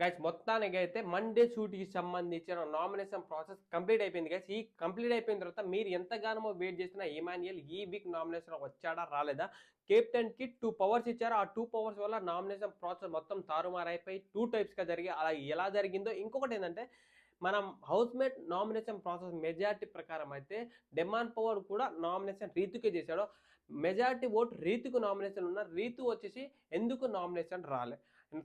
Guys మొత్తానికైతే Monday షూట్‌కి సంబంధించిన nomination process complete అయిపోయింది గైస్. ఈ కంప్లీట్ అయిపోయిన తర్వాత మీరు ఎంతగానో వెయిట్ చేస్తున్న ఇమాన్యుయల్ ఈ వీక్ నామినేషన్‌లోకి వచ్చాడా? రాలేదా? కెప్టెన్‌కి 2 పవర్స్ ఇచ్చారు. ఆ 2 పవర్స్ వల్ల నామినేషన్ ప్రాసెస్ మొత్తం తారుమారైపోయి 2 టైప్స్‌గా జరిగి అలా ఎలా జరిగిందో ఇంకొకటేంటంటే మనం హౌస్‌మేట్ నామినేషన్ ప్రాసెస్ మెజారిటీ ప్రకారం అయితే డెమాన్ పవర్ కూడా నామినేషన్ రీతుకే చేశాడు. మెజారిటీ ఓట్ రీతుకు నామినేషన్ ఉన్న రీతు వచ్చేసి ఎందుకు నామినేషన్ రాలే?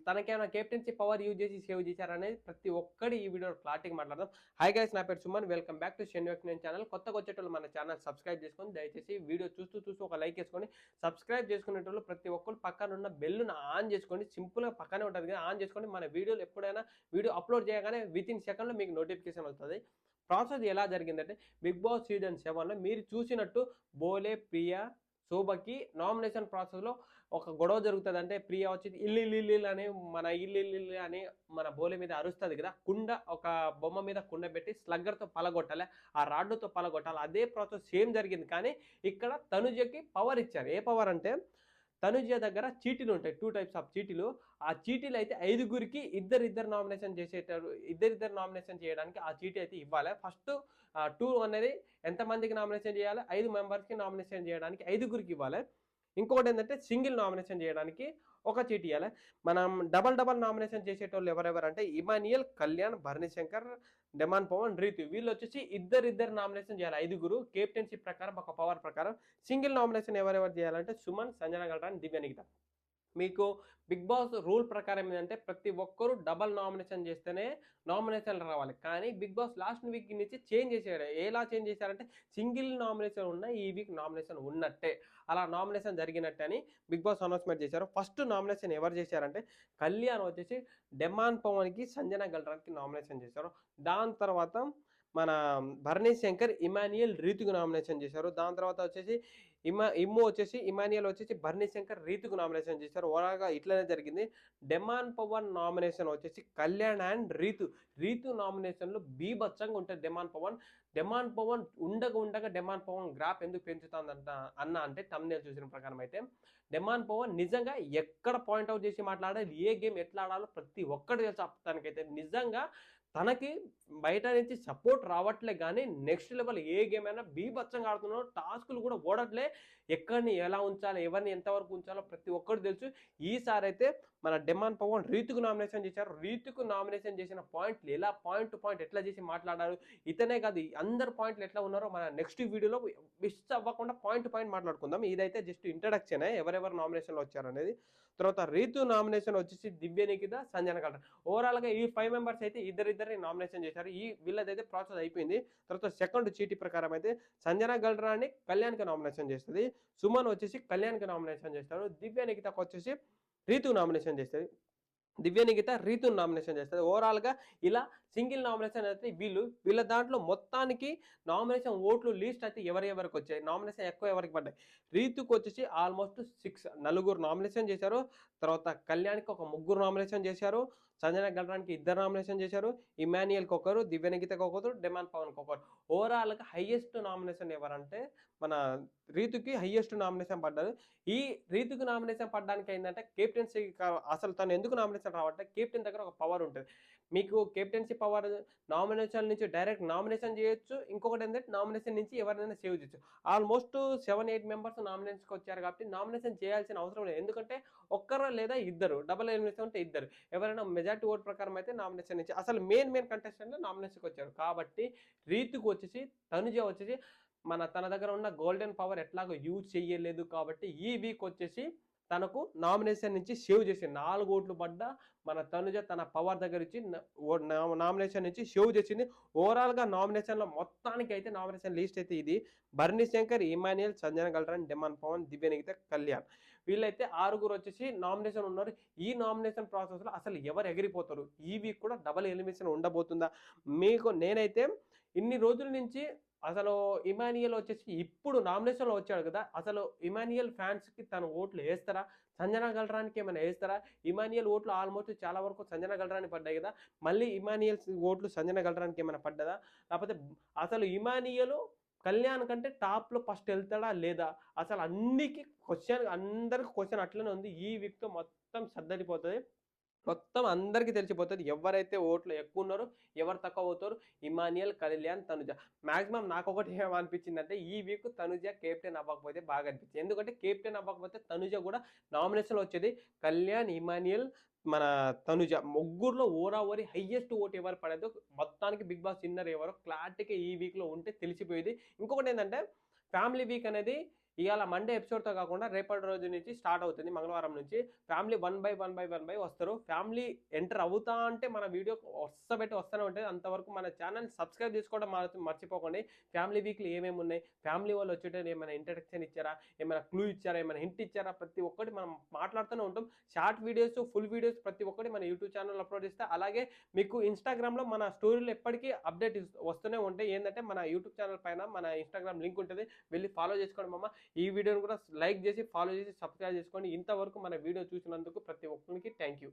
తనకేమైనా కెప్టెన్సీ పవర్ యూజ్ చేసి సేవ్ చేశారనేది ప్రతి ఒక్కటి ఈ వీడియోలో క్లారిటీగా మాట్లాడదాం. హాయ్ గైస్, నా పేరు సుమన్. వెల్కమ్ బ్యాక్ టు షెన్యోక్నేన్ ఛానల్. కొత్తగా వచ్చేటోళ్ళు మన ఛానల్ సబ్స్క్రైబ్ చేసుకొని దయచేసి వీడియో చూస్తూ ఒక లైక్ వేసుకొని సబ్స్క్రైబ్ చేసుకునేటోళ్ళు ప్రతి ఒక్కరు పక్కన ఉన్న బెల్లును ఆన్ చేసుకోండి. సింపుల్గా పక్కనే ఉంటుంది కదా, ఆన్ చేసుకోండి. మన వీడియోలు ఎప్పుడైనా వీడియో అప్లోడ్ చేయగానే వితిన్ సెకండ్లో మీకు నోటిఫికేషన్ వస్తుంది. ప్రాసెస్ ఎలా జరిగిందంటే బిగ్ బాస్ సీజన్ 7లో మీరు చూసినట్టు బోలే, ప్రియా, శోభకి నామినేషన్ ప్రాసెస్లో ఒక గొడవ జరుగుతుంది. అంటే ప్రియా వచ్చి ఇల్లు అని మన ఇల్లు అని మన బోలే మీద అరుస్తుంది కదా. కుండ ఒక బొమ్మ మీద కుండ పెట్టి స్లగ్గర్తో పలగొట్టాలి, ఆ రాడ్డుతో పలగొట్టాలి. అదే ప్రాసెస్ సేమ్ జరిగింది. కానీ ఇక్కడ తనుజకి పవర్ ఇచ్చారు. ఏ పవర్ అంటే తనుజ దగ్గర చీటీలు ఉంటాయి, 2 టైప్స్ ఆఫ్ చీటీలు. ఆ చీటీలు అయితే 5గురికి ఇద్దరు నామినేషన్ చేసేటారు. ఇద్దరు నామినేషన్ చేయడానికి ఆ చీటీ అయితే ఇవ్వాలి. ఫస్ట్ 2 అనేది ఎంతమందికి నామినేషన్ చేయాలి? 5 మెంబర్స్కి నామినేషన్ చేయడానికి 5గురికి ఇవ్వాలి. ఇంకొకటి ఏంటంటే సింగిల్ నామినేషన్ చేయడానికి ఒక చీటీ ఇవ్వాలి. మనం డబల్ నామినేషన్ చేసేటోళ్ళు ఎవరెవరంటే ఇమానియల్, కళ్యాణ్, భరణిశంకర్, డెమాన్ పవన్, రీతు. వీళ్ళు వచ్చేసి ఇద్దరు నామినేషన్ చేయాలి. 5గురు కెప్టెన్సీ ప్రకారం ఒక పవర్ ప్రకారం. సింగిల్ నామినేషన్ ఎవరెవరు చేయాలంటే సుమన్, సంజన గల్రాని, దివ్య నిఖిత. మీకు బిగ్ బాస్ రూల్ ప్రకారం ఏంటంటే ప్రతి ఒక్కరు డబల్ నామినేషన్ చేస్తేనే నామినేషన్లు రావాలి. కానీ బిగ్ బాస్ లాస్ట్ వీక్ నుంచి చేంజ్ చేశాడు. ఎలా చేంజ్ చేశారంటే సింగిల్ నామినేషన్ ఉన్న ఈ వీక్ నామినేషన్ ఉన్నట్టే, అలా నామినేషన్ జరిగినట్టే అని బిగ్ బాస్ అనౌన్స్మెంట్ చేశారు. ఫస్ట్ నామినేషన్ ఎవరు చేశారంటే కళ్యాణ్ వచ్చేసి డెమాన్ పవన్కి, సంజన గల్రాన్కి నామినేషన్ చేశారు. దాని తర్వాత మన భరణి శంకర్, ఇమాన్యుయల్, రీతుకు నామినేషన్ చేశారు. దాని తర్వాత వచ్చేసి ఇమ్ము వచ్చేసి ఇమాన్యుయల్ వచ్చేసి భరణి శంకర్, రీతుకు నామినేషన్ చేశారు. ఓవరాల్గా ఇట్లనే జరిగింది. డెమాన్ పవన్ నామినేషన్ వచ్చేసి కళ్యాణ్ అండ్ రీతు నామినేషన్లో బీభత్సంగా ఉంటుంది డెమాన్ పవన్ ఉండగా డెమాన్ పవన్ గ్రాఫ్ ఎందుకు పెంచుతుందంట అన్న అంటే తమ్నేల్ చూసిన ప్రకారం అయితే డెమాన్ పవన్ నిజంగా ఎక్కడ పాయింట్అవుట్ చేసి మాట్లాడాలి, ఏ గేమ్ ఎట్లా ఆడాలో ప్రతి ఒక్కటి తెలుసు. తనకైతే నిజంగా తనకి బయట నుంచి సపోర్ట్ రావట్లే, కానీ నెక్స్ట్ లెవెల్ ఏ గేమ్ అయినా బీభత్సంగా ఆడుతున్నాడు. టాస్కులు కూడా ఓడట్లే. ఎక్కడిని ఎలా ఉంచాలో, ఎవరిని ఎంతవరకు ఉంచాలో ప్రతి ఒక్కరు తెలుసు. ఈసారి అయితే మన డెమాన్ పవన్ రీతుకు నామినేషన్ చేశారు. రీతుకు నామినేషన్ చేసిన పాయింట్లు ఎలా పాయింట్ టు పాయింట్ ఎట్లా చేసి మాట్లాడారు, ఇతనే కాదు అందరు పాయింట్లు ఎట్లా ఉన్నారో మన నెక్స్ట్ వీడియోలో మిస్ అవ్వకుండా పాయింట్ టు పాయింట్ మాట్లాడుకుందాం. ఇదైతే జస్ట్ ఇంట్రడక్షన్, ఎవరెవరు నామినేషన్లో వచ్చారనేది. తర్వాత రీతు నామినేషన్ వచ్చేసి దివ్య నిఖిత, సంజన గల్రాని. ఓవరాల్గా ఈ 5 మెంబర్స్ అయితే ఇద్దరిద్దరిని నామినేషన్ చేశారు. వీళ్ళదైతే ప్రాసెస్ అయిపోయింది. తర్వాత సెకండ్ చీటీ ప్రకారం అయితే సంజన గల్రాని కళ్యాణ్కి నామినేషన్ చేస్తుంది. సుమన్ వచ్చేసి కళ్యాణ్కి నామినేషన్ చేస్తారు. దివ్య నిఖితకు వచ్చేసి రీతు నామినేషన్ చేస్తుంది. దివ్య నిఖిత రీతును నామినేషన్ చేస్తుంది. ఓవరాల్గా ఇలా సింగిల్ నామినేషన్ అయితే వీళ్ళ దాంట్లో మొత్తానికి నామినేషన్ ఓట్లు లీస్ట్ అయితే ఎవరికి వచ్చాయి, నామినేషన్ ఎక్కువ ఎవరికి పడ్డాయి. రీతుకు వచ్చేసి ఆల్మోస్ట్ 6 నామినేషన్ చేశారు. తర్వాత కళ్యాణ్కి ఒక 3 నామినేషన్ చేశారు. సంజన గల్రానికి 2 నామినేషన్ చేశారు. ఇమాన్యుయల్కి ఒకరు, దివ్య నిఖితకి ఒకరు, డెమాన్ పవన్కి ఒకరు. ఓవరాల్గా హైయెస్ట్ నామినేషన్ ఎవరంటే మన రీతుకి హైయెస్ట్ నామినేషన్ పడ్డారు. ఈ రీతుకు నామినేషన్ పడడానికి ఏంటంటే కెప్టెన్సీ, అసలు తను ఎందుకు నామినేషన్ రావట్టే, కెప్టెన్ దగ్గర ఒక పవర్ ఉంటుంది. మీకు కెప్టెన్సీ పవర్ నామినేషన్ నుంచి డైరెక్ట్ నామినేషన్ చేయొచ్చు. ఇంకొకటి ఏంటంటే నామినేషన్ నుంచి ఎవరినైనా సేవ్ చేయొచ్చు. ఆల్మోస్ట్ 7-8 మెంబర్స్ నామినేషన్కి వచ్చారు కాబట్టి నామినేషన్ చేయాల్సిన అవసరం లేదు. ఎందుకంటే ఒక్కరు లేదా ఇద్దరు, డబల్ ఎలిమినేషన్ ఉంటే ఇద్దరు, ఎవరైనా మెజార్టీ ఓట్ ప్రకారం అయితే నామినేషన్ నుంచి అసలు మెయిన్ కంటెస్టెంట్ నామినేషన్కి వచ్చారు. కాబట్టి రీతుకు వచ్చేసి తనుజ వచ్చేసి తన దగ్గర ఉన్న గోల్డెన్ పవర్ ఎట్లాగో యూజ్ చేయలేదు. కాబట్టి ఈ వీక్ వచ్చేసి తనకు నామినేషన్ నుంచి సేవ్ చేసి 4 ఓట్లు పడ్డ మన తనుజ తన పవర్ దగ్గర ఇచ్చి నామినేషన్ నుంచి సేవ్ చేసింది. ఓవరాల్గా నామినేషన్లో మొత్తానికి అయితే నామినేషన్ లిస్ట్ అయితే ఇది. భరణి శంకర్, ఇమాన్యుయల్, సంజన గల్రాని, డెమాన్ పవన్, దివ్య నిఖిత, కళ్యాణ్. వీళ్ళైతే 6 వచ్చేసి నామినేషన్ ఉన్నారు. ఈ నామినేషన్ ప్రాసెస్లో అసలు ఎవరు ఎగిరిపోతారు, ఈ వీక్ కూడా డబల్ ఎలిమినేషన్ ఉండబోతుందా? నేనైతే ఇన్ని రోజుల నుంచి అసలు ఇమాన్యుయల్ వచ్చేసి ఇప్పుడు నామినేషన్లో వచ్చాడు కదా, అసలు ఇమాన్యుయల్ ఫ్యాన్స్కి తన ఓట్లు వేస్తారా, సంజన గల్రానికి ఏమైనా వేస్తారా? ఇమాన్యుయల్ ఓట్లు ఆల్మోస్ట్ చాలా వరకు సంజన గల్రాని పడ్డాయి కదా, మళ్ళీ ఇమాన్యుయల్ ఓట్లు సంజన గల్రానికి ఏమైనా పడ్డదా? లేకపోతే అసలు ఇమాన్యుయల్ కళ్యాణ్ కంటే టాప్లో ఫస్ట్ వెళ్తాడా లేదా? అసలు అందరికి క్వశ్చన్ అట్లనే ఉంది. ఈ వీక్తో మొత్తం సర్దరిపోతుంది. మొత్తం అందరికి తెలిసిపోతది. ఎవరైతే ఓట్లు ఎక్కువున్నారో, ఎవరు తక్కువవుతారో ఇమాన్యుయల్, కళ్యాణ్, తనుజ. మాక్సిమం నాకొకటి ఏమనిపించిందంటే ఈ వీక్ తనుజ కెప్టెన్ అవ్వకపోతే బాగా అనిపించింది. ఎందుకంటే కెప్టెన్ అవ్వకపోతే తనుజ కూడా నామినేషన్‌లో వచ్చేది. కళ్యాణ్, ఇమాన్యుయల్, మన తనుజ ముగ్గురిలో ఓరాఓరి హైయెస్ట్ ఓట్ ఎవరు పడేదో మొత్తానికి బిగ్ బాస్ విన్నర్ ఎవరో క్లారిటీగా ఈ వీక్‌లో ఉంటే తెలిసిపోయేది. ఇంకొకటేందంటే ఫ్యామిలీ వీక్ అనేది ఇయాల మండే ఎపిసోడ్‌తో కాకుండా రేపటి రోజు నుంచి స్టార్ట్ అవుతుంది. మంగళవారం నుంచి. ఫ్యామిలీ వన్ బై వస్తారు. ఫ్యామిలీ ఎంటర్ అవుతా అంటే మన వీడియో వరుసబెట్టి వస్తూనే ఉంటది. అంతవరకు మన ఛానెల్ సబ్స్క్రైబ్ చేసుకోవడం మర్చిపోకండి. ఫ్యామిలీ వీక్‌లో ఏమేమి ఉన్నాయి? ఫ్యామిలీ వాళ్ళు వచ్చేటప్పుడు ఏమైనా ఇంట్రడక్షన్ ఇచ్చారా? ఏమైనా క్లూ ఇచ్చారా? ఏమైనా హింట్ ఇచ్చారా? ప్రతి ఒక్కటి మనం మాట్లాడుతూనే ఉంటాం. షార్ట్ వీడియోస్, ఫుల్ వీడియోస్ ప్రతి ఒక్కటి మన యూట్యూబ్ ఛానెల్‌లో అప్లోడ్ చేస్తా. అలాగే మీకు ఇన్‌స్టాగ్రామ్‌లో మన స్టోరీలు ఎప్పటికీ అప్డేట్ వస్తూనే ఉంటాయి. ఏందంటే మన యూట్యూబ్ ఛానెల్ పైన మన ఇన్‌స్టాగ్రామ్ లింక్ ఉంటది. వెళ్లి ఫాలో చేసుకోండి మామ. ఈ వీడియోని కూడా లైక్ చేసి, ఫాలో చేసి, సబ్స్క్రైబ్ చేసుకోండి. ఇంతవరకు మన వీడియో చూసినందుకు ప్రతి ఒక్కరికి థాంక్ యూ.